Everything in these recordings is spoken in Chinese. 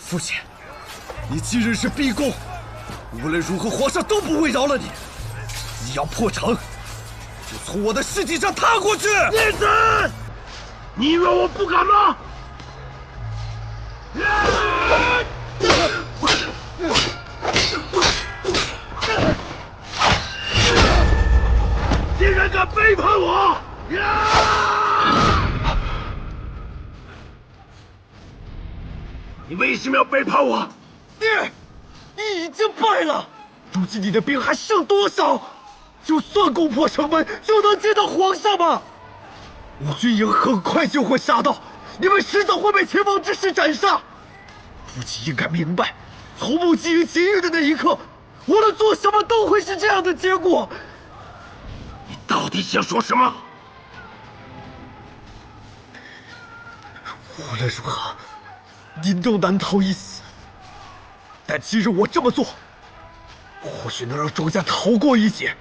父亲，你今日是逼宫，无论如何，皇上都不会饶了你。你要破城，就从我的尸体上踏过去！孽子，你以为我不敢吗？竟然敢背叛我！你为什么要背叛我？爹，你已经败了，如今你的兵还剩多少？就算攻破城门，就能见到皇上吗？吴军营很快就会杀到，你们迟早会被前方之师斩杀。父亲应该明白，从木击营结业的那一刻，无论做什么都会是这样的结果。你到底想说什么？无论如何，您都难逃一死。但今日我这么做，或许能让庄家逃过一劫。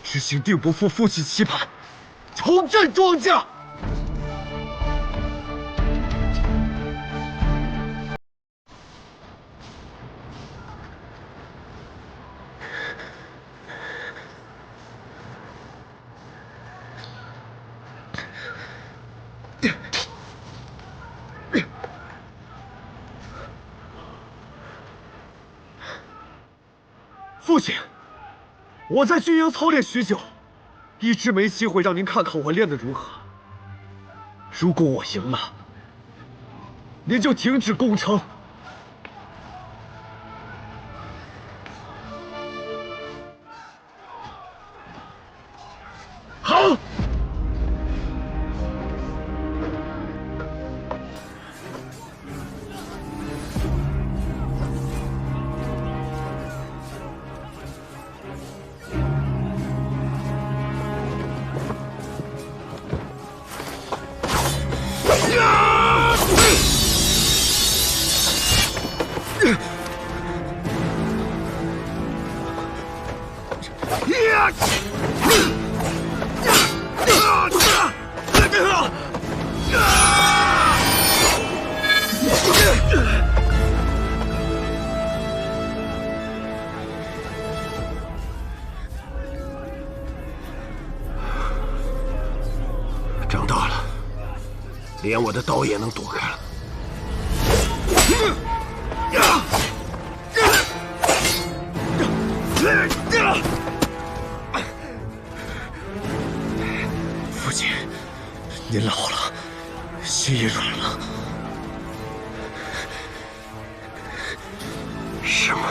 执行定不负父亲期盼，重振庄家。父亲，我在军营操练许久，一直没机会让您看看我练得如何。如果我赢了，您就停止攻城。好。长大了，连我的刀也能躲开了。父亲，您老了，心也软了。什么？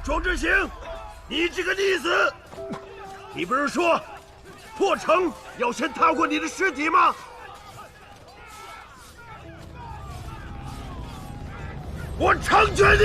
庄振兴，你这个逆子！你不是说破城要先踏过你的尸体吗？我成全你！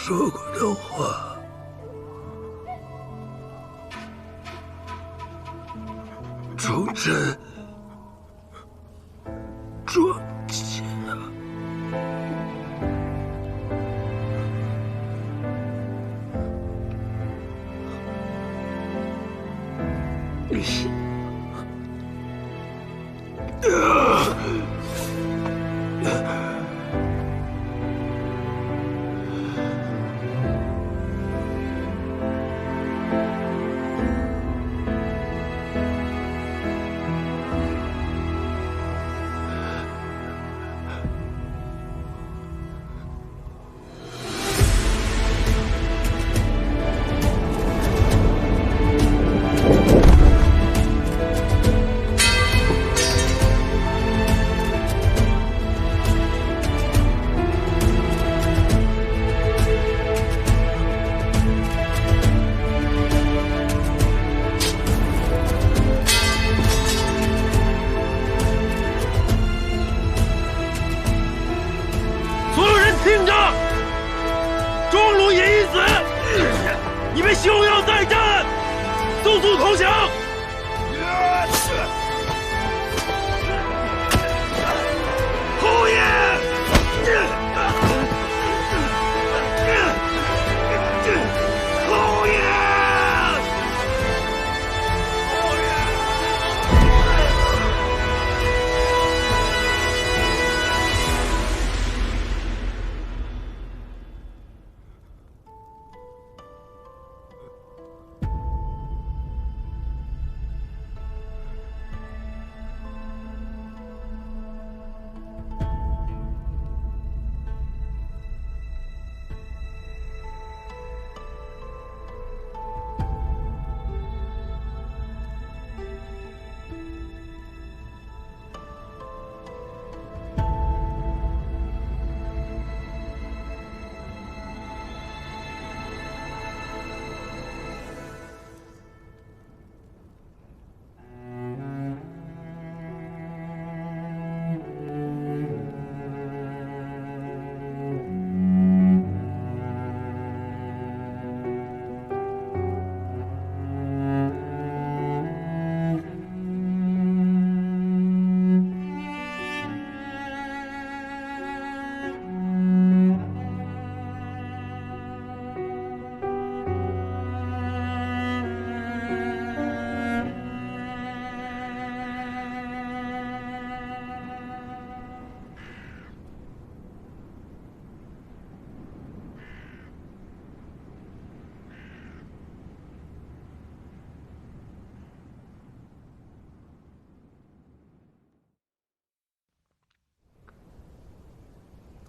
说过的话，忠贞庄家。听着，庄如也已死，你们休要再战，速速投降！侯爷，侯爷！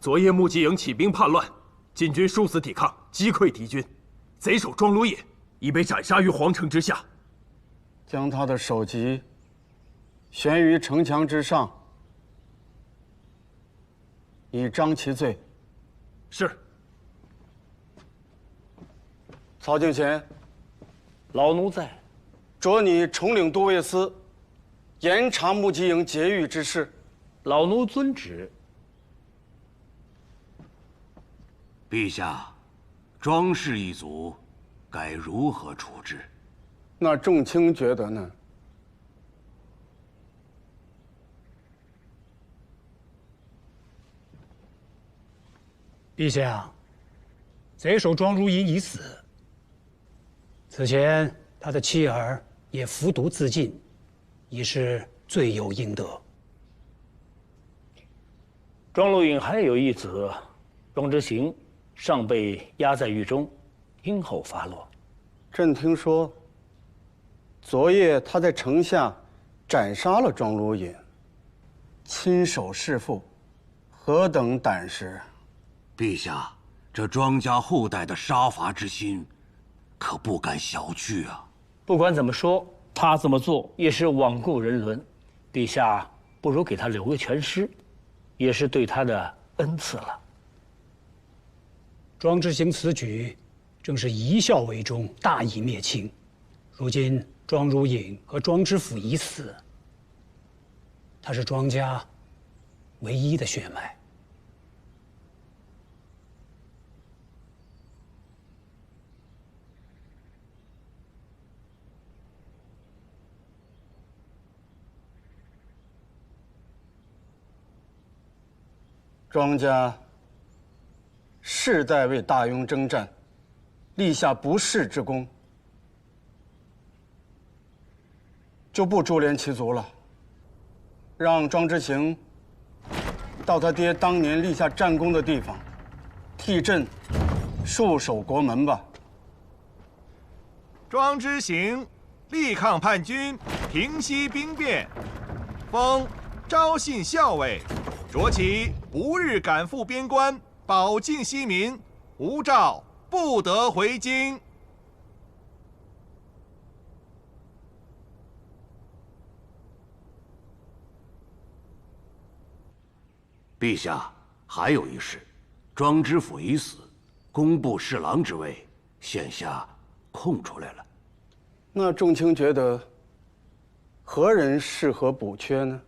昨夜木骑营起兵叛乱，晋军殊死抵抗，击溃敌军。贼首庄如野已被斩杀于皇城之下。将他的首级悬于城墙之上，以彰其罪。是。曹敬贤，老奴在。着你统领都尉司，严查木骑营劫狱之事。老奴遵旨。陛下，庄氏一族该如何处置？那众卿觉得呢？陛下，贼首庄如隐已死。此前他的妻儿也服毒自尽，已是罪有应得。庄如隐还有一子，庄之行，尚被压在狱中，听候发落。朕听说，昨夜他在城下斩杀了庄如隐，亲手弑父，何等胆识！陛下，这庄家后代的杀伐之心，可不敢小觑啊！不管怎么说，他这么做也是罔顾人伦，陛下不如给他留个全尸，也是对他的恩赐了。庄之行此举，正是以孝为忠，大义灭亲。如今庄如隐和庄知府已死，他是庄家唯一的血脉。庄家世代为大庸征战，立下不世之功，就不株连其族了，让庄之行到他爹当年立下战功的地方，替朕戍守国门吧。庄之行力抗叛军，平息兵变，封昭信校尉，着其不日赶赴边关，保境西民，无诏不得回京。陛下，还有一事，庄知府已死，工部侍郎之位，现下空出来了。那众卿觉得，何人适合补缺呢？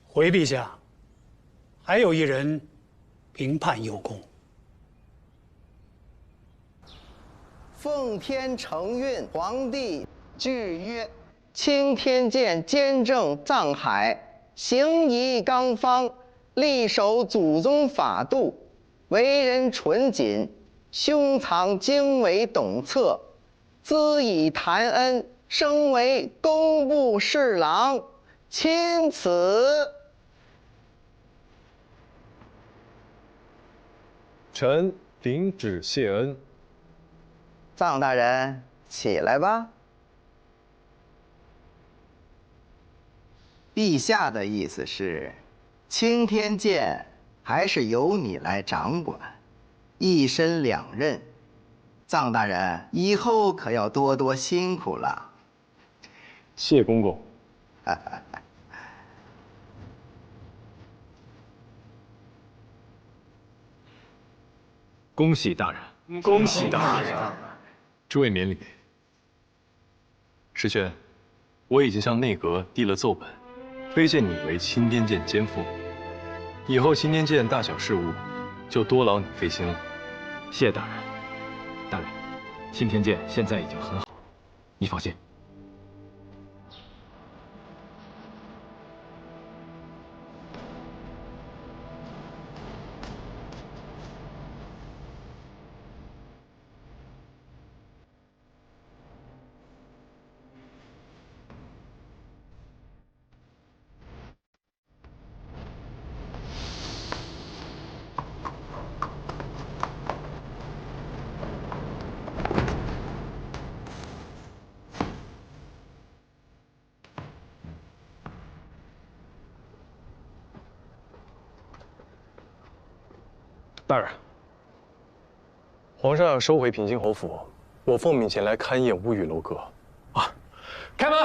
回陛下，还有一人平叛有功。奉天承运皇帝据曰：青天剑兼政藏海，行仪纲方，力守祖宗法度，为人纯谨，胸藏经纬董策，资以谈恩，升为工部侍郎，钦此。臣领旨谢恩。藏大人，起来吧。陛下的意思是，青天剑还是由你来掌管，一身两任。藏大人以后可要多多辛苦了。谢公公。恭喜大人！恭喜大人！诸位免礼。石轩，我已经向内阁递了奏本，推荐你为钦天监监副。以后钦天监大小事务，就多劳你费心了。谢大人。大人，钦天监现在已经很好，你放心。大人，皇上要收回平津侯府，我奉命前来勘验乌宇楼阁。啊，开门！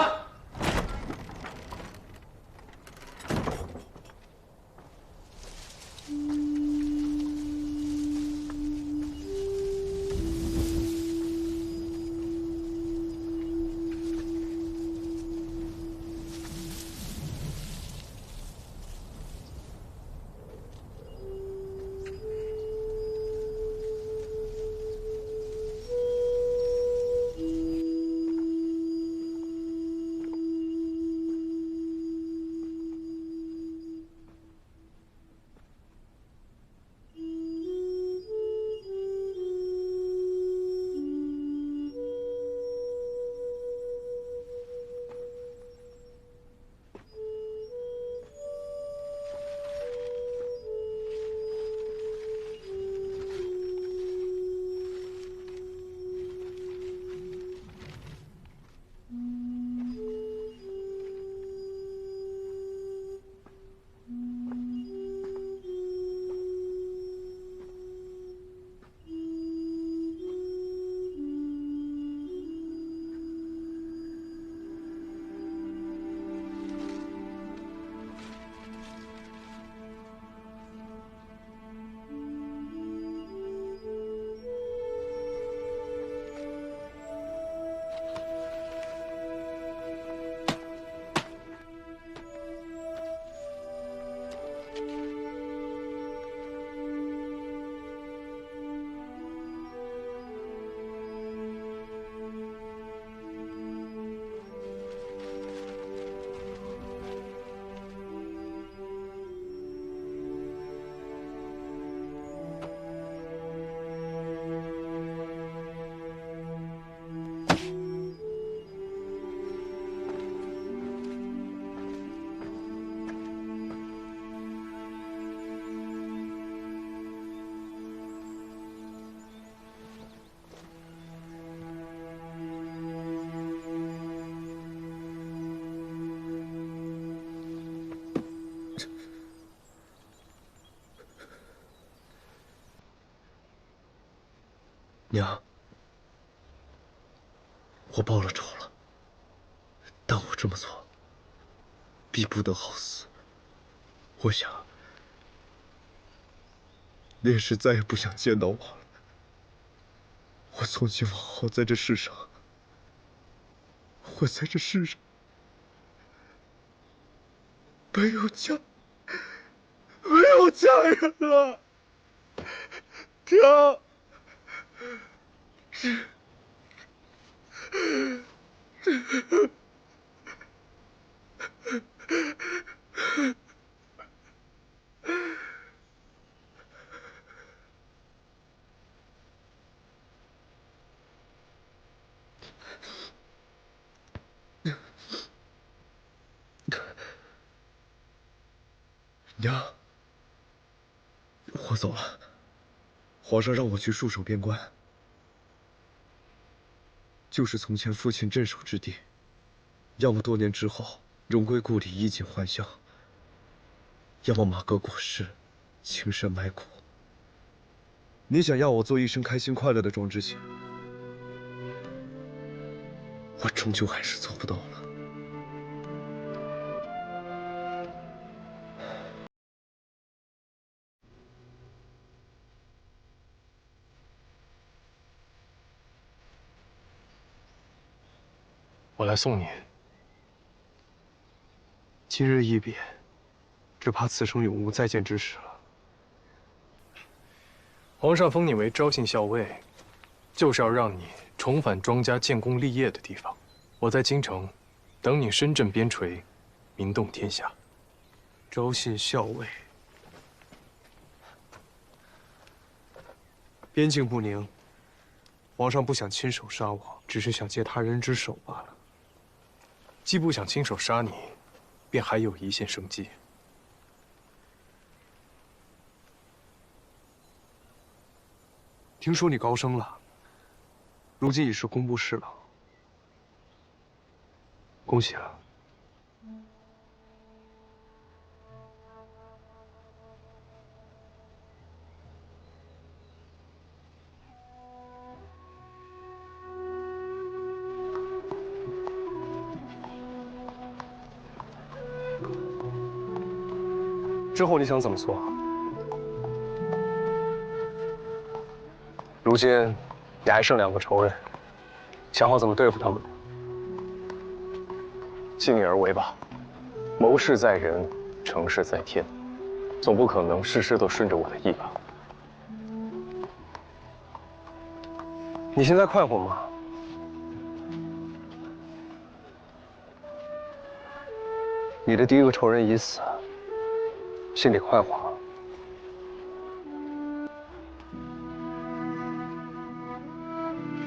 娘，我报了仇了，但我这么做逼不得好死。我想，你也是再也不想见到我了。我从今往后在这世上，我在这世上没有家人了，娘。娘，我走了。皇上让我去戍守边关，就是从前父亲镇守之地，要么多年之后荣归故里衣锦还乡，要么马革裹尸，情深埋骨。你想要我做一生开心快乐的庄之行，我终究还是做不到了。我来送你。今日一别，只怕此生永无再见之时了。皇上封你为昭信校尉，就是要让你重返庄家建功立业的地方。我在京城，等你身震边陲，名动天下。昭信校尉，边境不宁，皇上不想亲手杀我，只是想借他人之手罢了。既不想亲手杀你，便还有一线生机。听说你高升了，如今已是工部侍郎，恭喜了。之后你想怎么做？如今你还剩2个仇人，想好怎么对付他们？尽力而为吧。谋事在人，成事在天，总不可能事事都顺着我的意吧？你现在快活吗？你的第一个仇人已死，心里快活吗？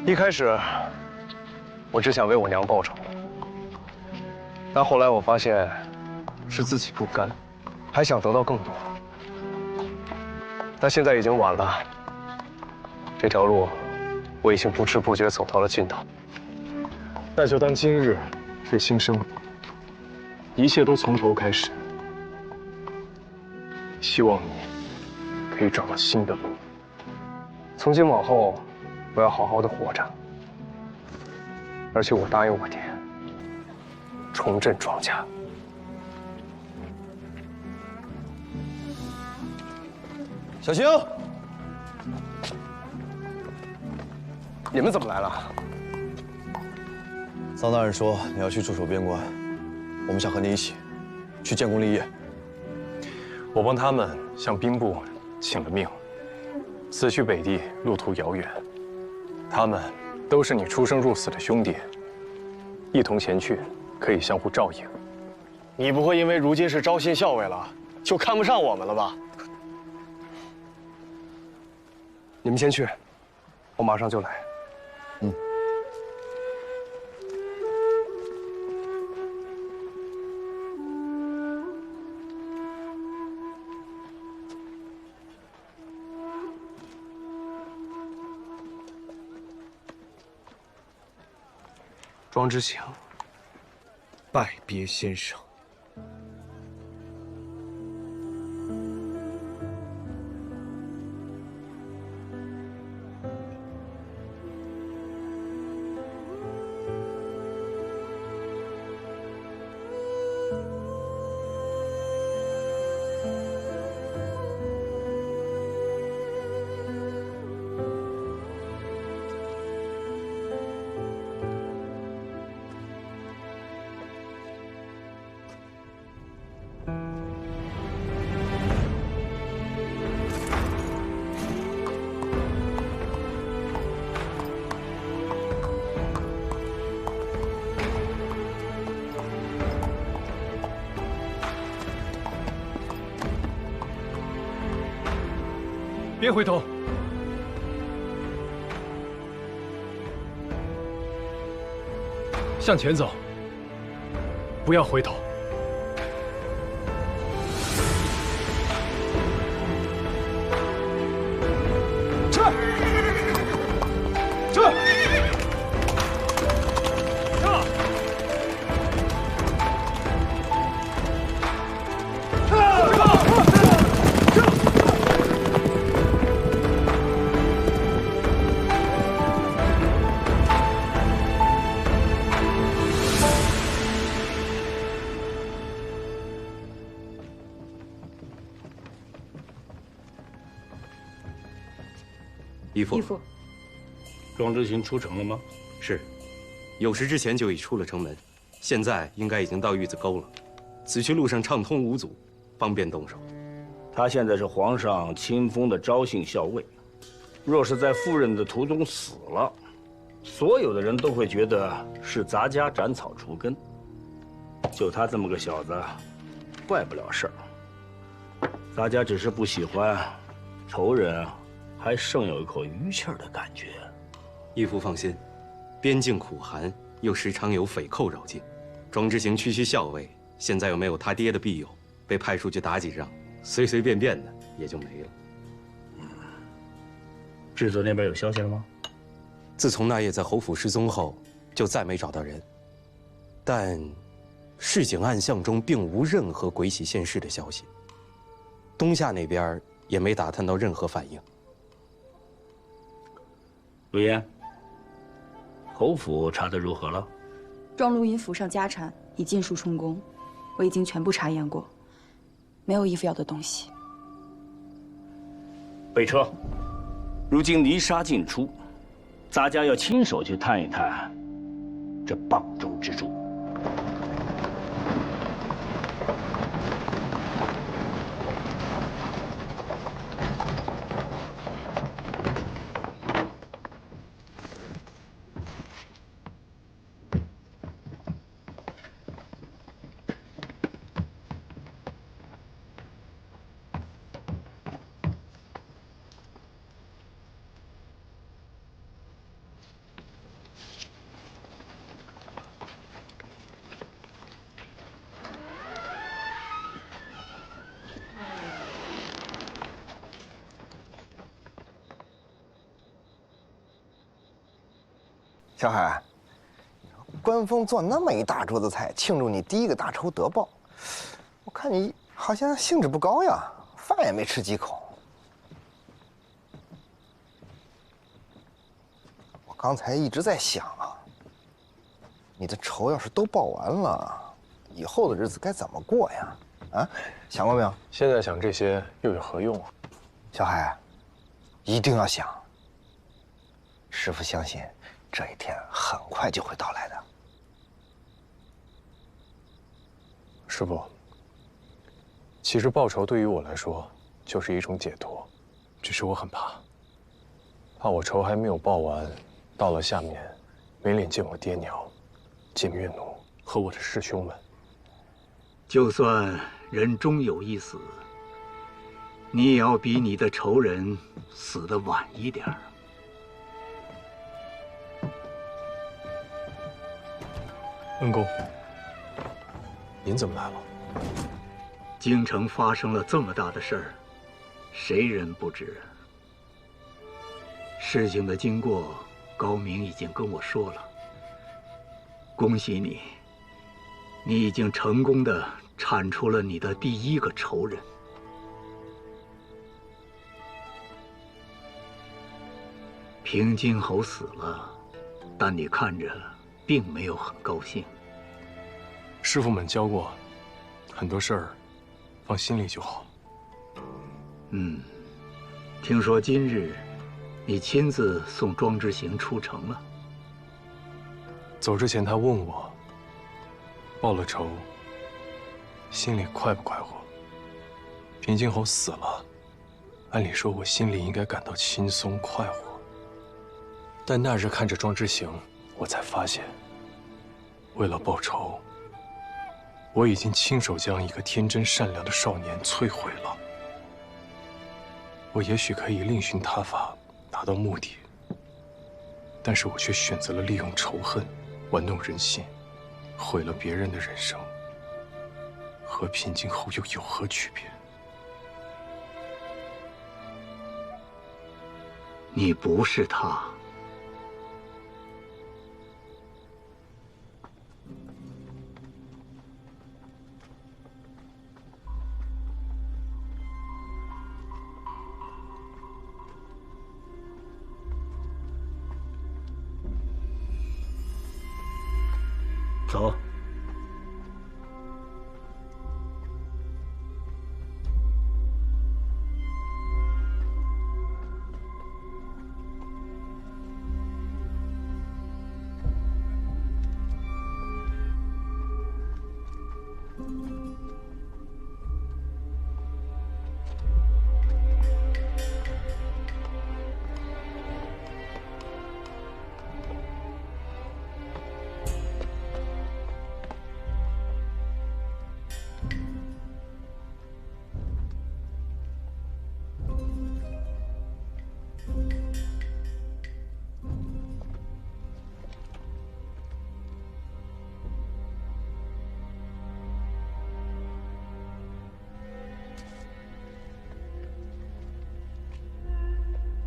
一开始，我只想为我娘报仇，但后来我发现，是自己不甘，还想得到更多。但现在已经晚了，这条路，我已经不知不觉走到了尽头。那就当今日是新生，一切都从头开始。希望你可以找到新的路。从今往后，我要好好的活着。而且我答应我爹，重振庄家。小青，你们怎么来了？桑大人说你要去驻守边关，我们想和你一起去建功立业。我帮他们向兵部请了命，此去北地路途遥远，他们都是你出生入死的兄弟，一同前去可以相互照应。你不会因为如今是昭信校尉了，就看不上我们了吧？你们先去，我马上就来。嗯。庄之行，拜别先生。别回头。向前走，不要回头。撤！撤！撤！义父，义父，庄之行出城了吗？是，酉时之前就已出了城门，现在应该已经到玉子沟了。此去路上畅通无阻，方便动手。他现在是皇上亲封的昭信校尉，若是在赴任的途中死了，所有的人都会觉得是咱家斩草除根。就他这么个小子，坏不了事儿。咱家只是不喜欢仇人还剩有一口余气儿的感觉。义父放心，边境苦寒，又时常有匪寇扰境。庄之行区区校尉，现在又没有他爹的庇佑，被派出去打几仗，随随便便的也就没了。智泽那边有消息了吗？自从那夜在侯府失踪后，就再没找到人。但市井暗巷中并无任何鬼洗现世的消息。东夏那边也没打探到任何反应。陆烟，侯府查得如何了？庄如云府上家产已尽数充公，我已经全部查验过，没有义父要的东西。备车，如今泥沙尽出，咱家要亲手去探一探这蚌中之处。小海，关峰做那么一大桌子菜庆祝你第一个大仇得报，我看你好像兴致不高呀，饭也没吃几口。我刚才一直在想啊，你的仇要是都报完了，以后的日子该怎么过呀？啊，想过没有？现在想这些又有何用啊？小海，一定要想。师父相信。这一天很快就会到来的。师父，其实报仇对于我来说就是一种解脱，只是我很怕我仇还没有报完，到了下面没脸见我爹娘、见岳奴和我的师兄们。就算人终有一死，你也要比你的仇人死得晚一点。恩公，您怎么来了？京城发生了这么大的事儿，谁人不知？事情的经过，高明已经跟我说了。恭喜你，你已经成功的铲除了你的第一个仇人。平津侯死了，但你看着并没有很高兴。师父们教过，很多事儿放心里就好。听说今日你亲自送庄之行出城了。走之前他问我，报了仇，心里快不快活？平津侯死了，按理说我心里应该感到轻松快活。但那日看着庄之行，我才发现，为了报仇，我已经亲手将一个天真善良的少年摧毁了。我也许可以另寻他法达到目的，但是我却选择了利用仇恨玩弄人心，毁了别人的人生，和平今后又有何区别？你不是他。走。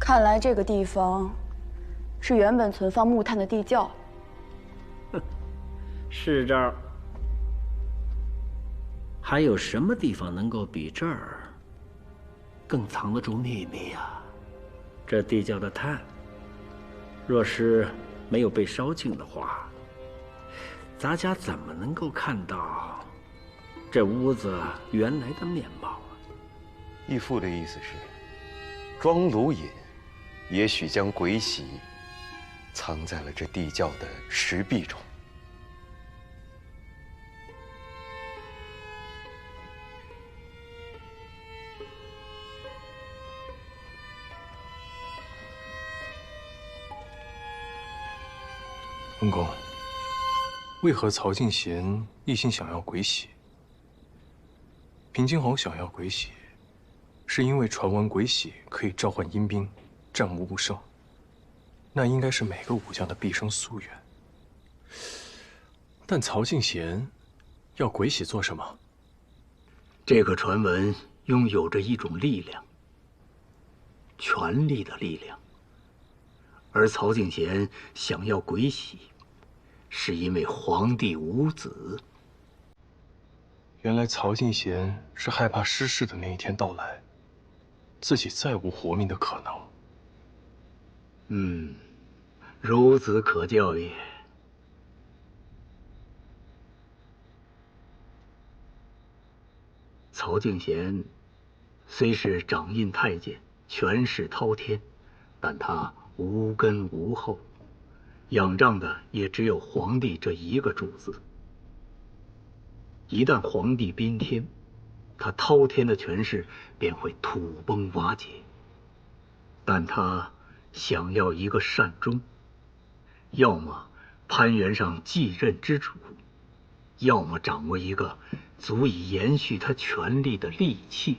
看来这个地方是原本存放木炭的地窖。是这儿。还有什么地方能够比这儿更藏得住秘密呀？这地窖的炭，若是没有被烧尽的话，咱家怎么能够看到这屋子原来的面貌啊？义父的意思是，庄卢隐也许将鬼玺藏在了这地窖的石壁中。恩公，为何曹敬贤一心想要鬼玺？平津侯想要鬼玺，是因为传闻鬼玺可以召唤阴兵，战无不胜。那应该是每个武将的毕生夙愿。但曹敬贤要鬼玺做什么？这个传闻拥有着一种力量，权力的力量。而曹敬贤想要鬼玺，是因为皇帝无子。原来曹敬贤是害怕失势的那一天到来，自己再无活命的可能。孺子可教也。曹敬贤虽是掌印太监，权势滔天，但他无根无后，仰仗的也只有皇帝这一个主子。一旦皇帝宾天，他滔天的权势便会土崩瓦解。但他想要一个善终，要么攀援上继任之主，要么掌握一个足以延续他权力的利器。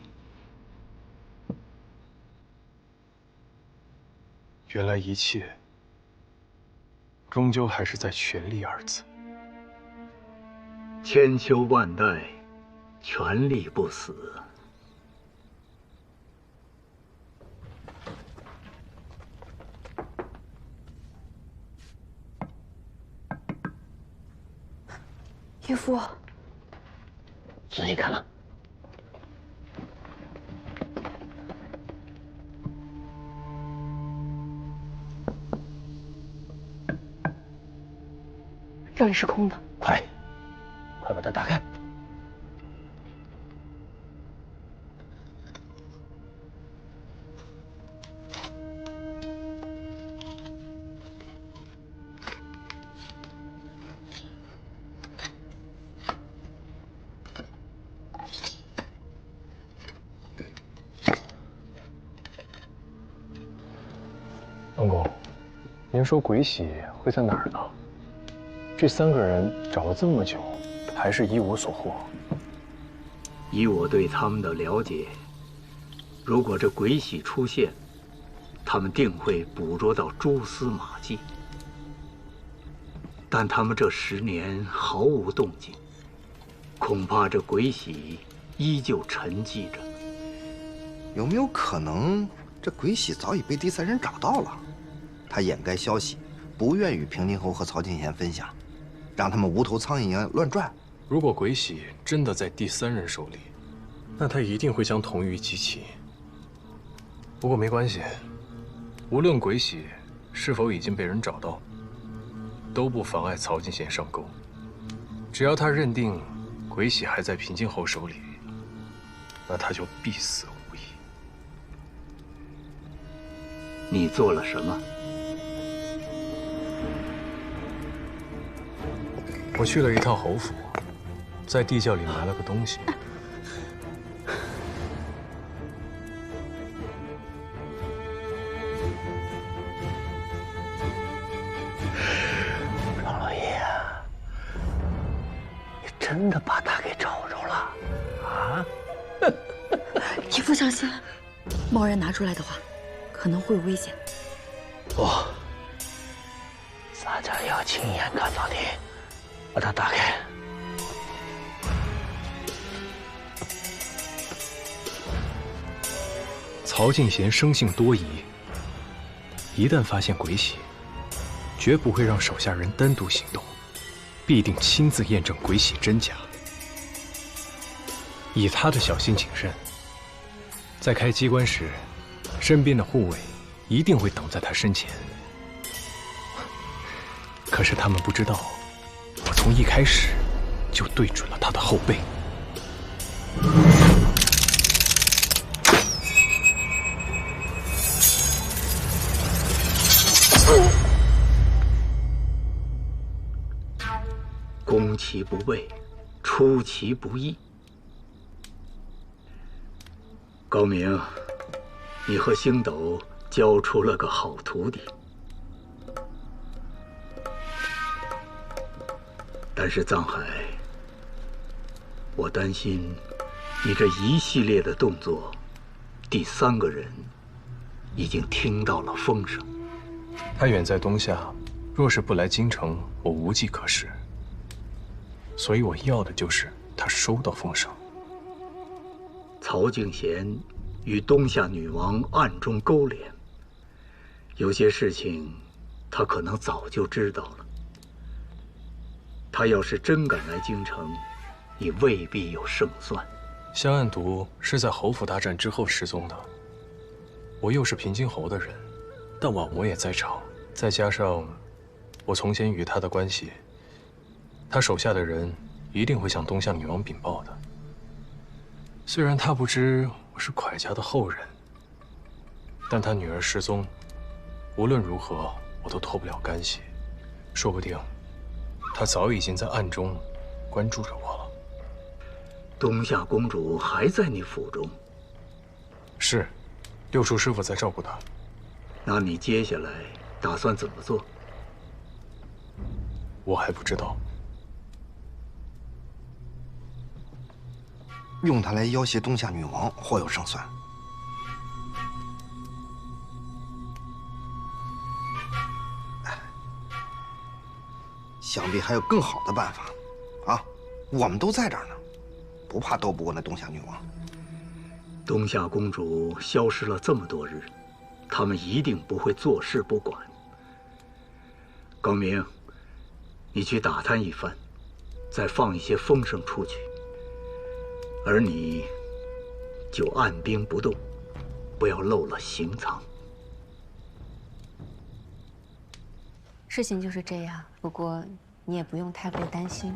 原来一切终究还是在权力二字。千秋万代，权力不死。义父，仔细看了。这里是空的。快把它打开。恩公，您说鬼玺会在哪儿呢？这3个人找了这么久，还是一无所获。以我对他们的了解，如果这鬼玺出现，他们定会捕捉到蛛丝马迹。但他们这10年毫无动静，恐怕这鬼玺依旧沉寂着。有没有可能，这鬼玺早已被第三人找到了？他掩盖消息，不愿与平津侯和曹庆贤分享，让他们无头苍蝇一样乱转。如果鬼玺真的在第三人手里，那他一定会将童玉激起。不过没关系，无论鬼玺是否已经被人找到，都不妨碍曹庆贤上钩。只要他认定鬼玺还在平津侯手里，那他就必死无疑。你做了什么？我去了一趟侯府，在地窖里埋了个东西。庄老爷，你真的把他给找着了啊？义父小心，贸然拿出来的话，可能会有危险。不，咱家要亲眼看到你把它打开。曹庆贤生性多疑，一旦发现鬼玺，绝不会让手下人单独行动，必定亲自验证鬼玺真假。以他的小心谨慎，在开机关时，身边的护卫一定会等在他身前。可是他们不知道，我从一开始就对准了他的后背。攻其不备，出其不意。高明，你和星斗教出了个好徒弟，但是藏海，我担心你这一系列的动作，第3个人已经听到了风声。他远在东夏，若是不来京城，我无计可施。所以我要的就是他收到风声。曹敬贤与东夏女王暗中勾连，有些事情他可能早就知道了。他要是真敢来京城，你未必有胜算。香案毒是在侯府大战之后失踪的，我又是平津侯的人，当晚我也在场，再加上我从前与他的关系，他手下的人一定会向东夏女王禀报的。虽然他不知我是蒯家的后人，但他女儿失踪，无论如何我都脱不了干系。说不定他早已经在暗中关注着我了。东夏公主还在你府中？是，六叔师傅在照顾她。那你接下来打算怎么做？我还不知道。用它来要挟东夏女王，或有胜算。想必还有更好的办法，啊！我们都在这儿呢，不怕斗不过那东夏女王。东夏公主消失了这么多日，他们一定不会坐视不管。高明，你去打探一番，再放一些风声出去。而你，就按兵不动，不要漏了行藏。事情就是这样，不过你也不用太过担心。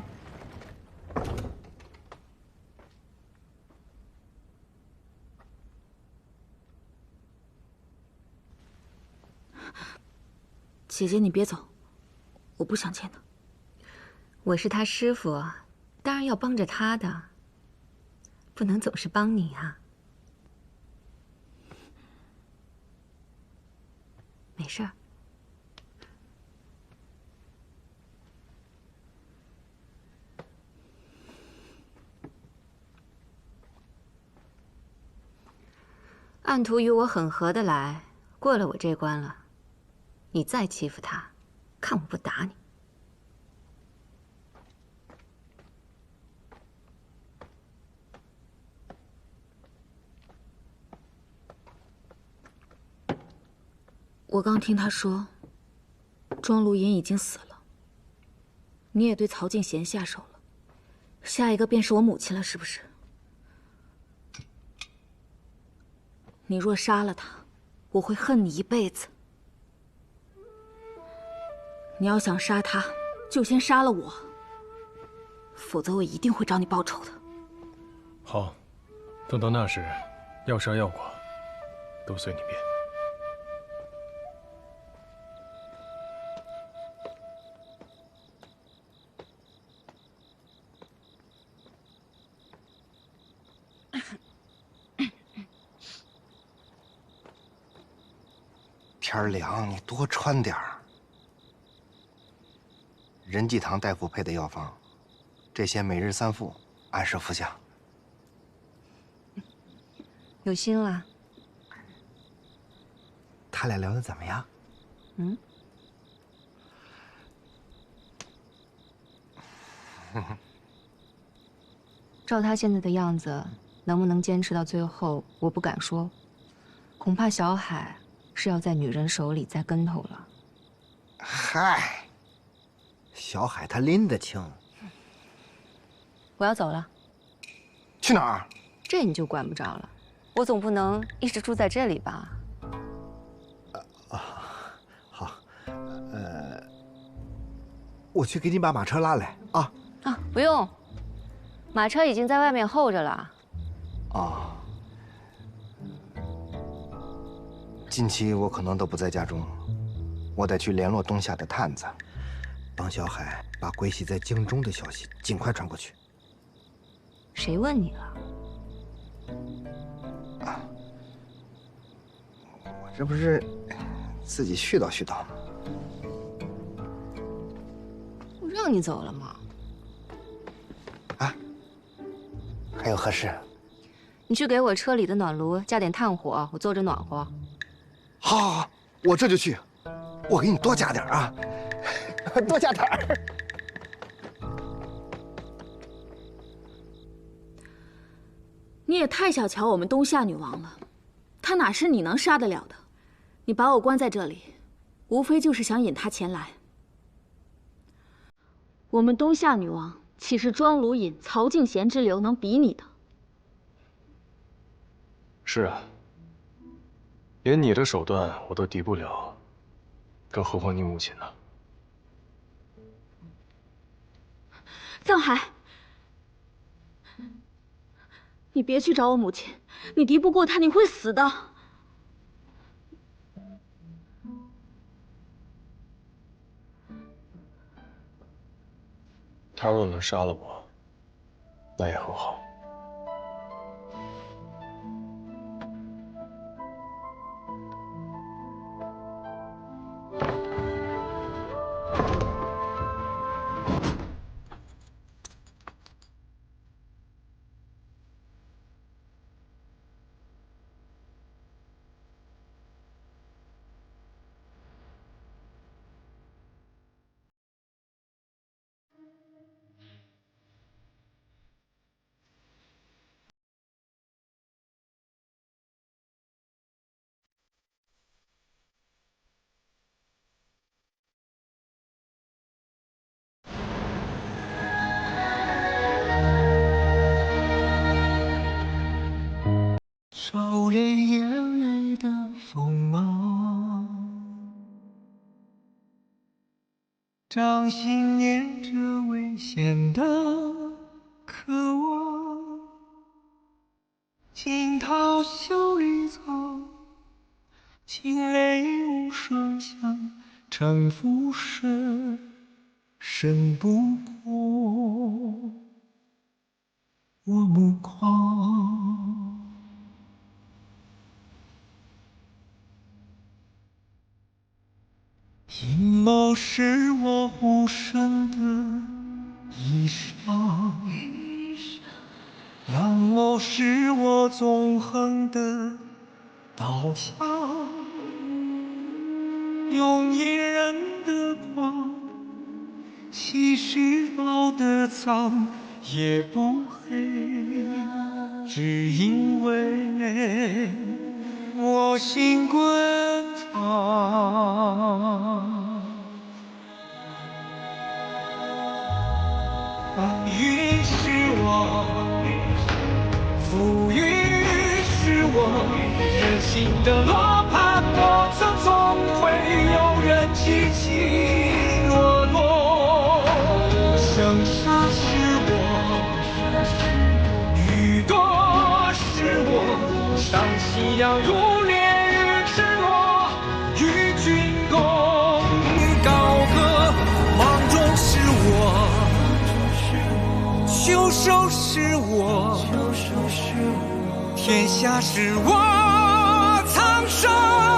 姐姐，你别走，我不想见他。我是他师傅，当然要帮着他的。不能总是帮你啊。没事儿。按图与我很合得来，过了我这关了。你再欺负他，看我不打你！我刚听他说，庄如隐已经死了，你也对曹静贤下手了，下一个便是我母亲了，是不是？你若杀了他，我会恨你一辈子。你要想杀他，就先杀了我，否则我一定会找你报仇的。好，等到那时，要杀要剐，都随你便。天凉，你多穿点儿。仁济堂大夫配的药方，这些每日3副，按时服下。有心了。他俩聊得怎么样？嗯。照他现在的样子，能不能坚持到最后，我不敢说。恐怕小海是要在女人手里栽跟头了。嗨，小海他拎得清。我要走了。去哪儿？这你就管不着了。我总不能一直住在这里吧？好，我去给你把马车拉来啊。啊，不用，马车已经在外面候着了。哦。近期我可能都不在家中，我得去联络东夏的探子，帮小海把鬼喜在京中的消息尽快传过去。谁问你了？啊，我这不是自己絮叨絮叨吗？我让你走了吗？啊？还有何事？你去给我车里的暖炉加点炭火，我坐着暖和。好，好，好，我这就去。我给你多加点啊，多加点儿。你也太小瞧我们东夏女王了，她哪是你能杀得了的？你把我关在这里，无非就是想引她前来。我们东夏女王岂是庄如隐、曹静贤之流能比拟的？是啊，连你的手段我都敌不了，更何况你母亲呢？藏海，你别去找我母亲，你敌不过她，你会死的。他若能杀了我，那也很好。少年眼泪的锋芒，掌心念着危险的渴望，惊涛笑里藏，惊雷无声响，沉浮时胜不过我目眶。阴谋是我无声的衣裳，阳谋是我纵横的刀下用隐忍的光，其实熬得脏也不黑，只因为我心滚烫。云是我，浮云是我，人心的罗盘过程总会有人起起落落。生杀是我，雨多是我，伤心要如烈日赤裸，与君共高歌。芒种是我。袖手是我，天下是我，苍生。